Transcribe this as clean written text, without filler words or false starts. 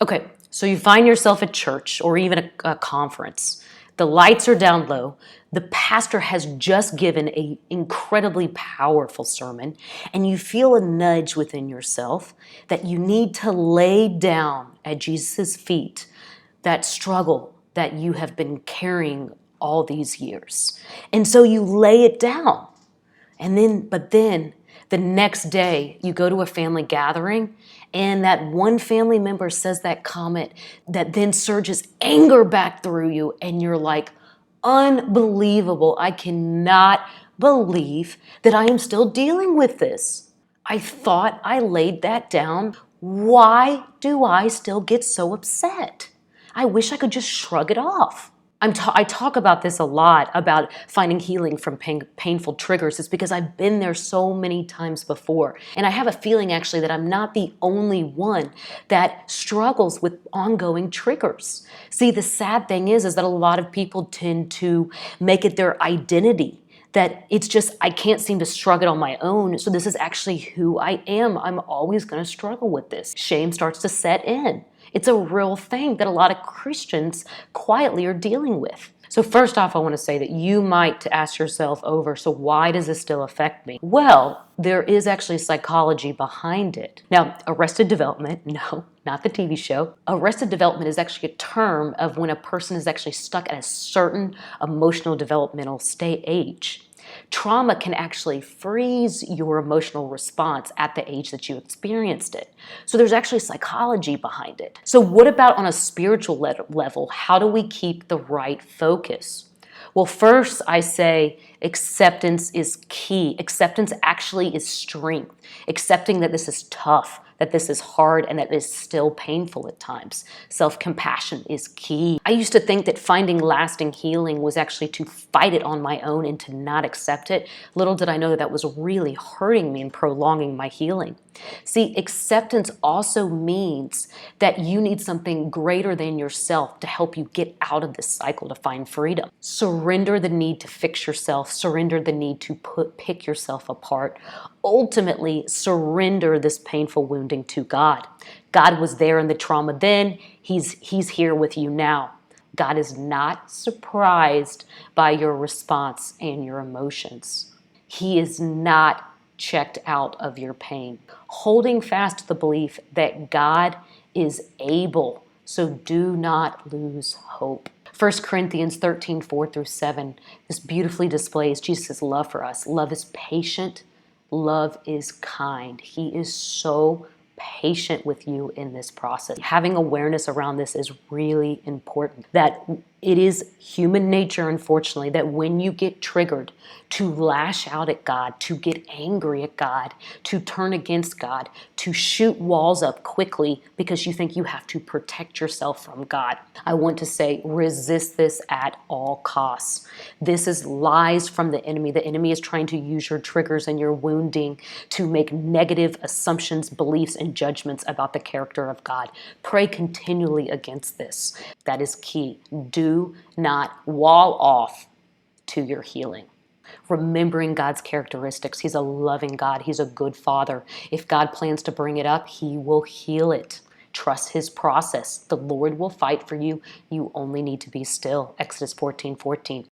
Okay, so you find yourself at church or even a conference. The lights are down low. The pastor has just given an incredibly powerful sermon, and you feel a nudge within yourself that you need to lay down at Jesus' feet that struggle that you have been carrying all these years. And so you lay it down. But then the next day you go to a family gathering and that one family member says that comment that then surges anger back through you and you're like, unbelievable. I cannot believe that I am still dealing with this. I thought I laid that down. Why do I still get so upset? I wish I could just shrug it off. I talk about this a lot, about finding healing from painful triggers. It's because I've been there so many times before. And I have a feeling actually that I'm not the only one that struggles with ongoing triggers. See, the sad thing is that a lot of people tend to make it their identity, that it's just, I can't seem to shrug it on my own. So this is actually who I am. I'm always going to struggle with this. Shame starts to set in. It's a real thing that a lot of Christians quietly are dealing with. So first off, I want to say that you might ask yourself over, so why does this still affect me? Well, there is actually psychology behind it. Now, arrested development, no, not the TV show. Arrested development is actually a term of when a person is actually stuck at a certain emotional developmental age. Trauma can actually freeze your emotional response at the age that you experienced it. So there's actually psychology behind it. So what about on a spiritual level? How do we keep the right focus? Well, first I say acceptance is key. Acceptance actually is strength. Accepting that this is tough, that this is hard, and that it is still painful at times. Self-compassion is key. I used to think that finding lasting healing was actually to fight it on my own and to not accept it. Little did I know that that was really hurting me and prolonging my healing. See, acceptance also means that you need something greater than yourself to help you get out of this cycle to find freedom. Surrender the need to fix yourself. Surrender the need to pick yourself apart. Ultimately, surrender this painful wounding to God. God was there in the trauma then. He's here with you now. God is not surprised by your response and your emotions. He is not checked out of your pain. Holding fast to the belief that God is able, so do not lose hope. 1 Corinthians 13, 4-7, this beautifully displays Jesus' love for us. Love is patient. Love is kind. He is so patient with you in this process. Having awareness around this is really important. That it is human nature, unfortunately, that when you get triggered, to lash out at God, to get angry at God, to turn against God, to shoot walls up quickly because you think you have to protect yourself from God. I want to say, resist this at all costs. This is lies from the enemy. The enemy is trying to use your triggers and your wounding to make negative assumptions, beliefs, and judgments about the character of God. Pray continually against this. That is key. Do not wall off to your healing. Remembering God's characteristics. He's a loving God. He's a good Father. If God plans to bring it up, He will heal it. Trust His process. The Lord will fight for you. You only need to be still. Exodus 14:14.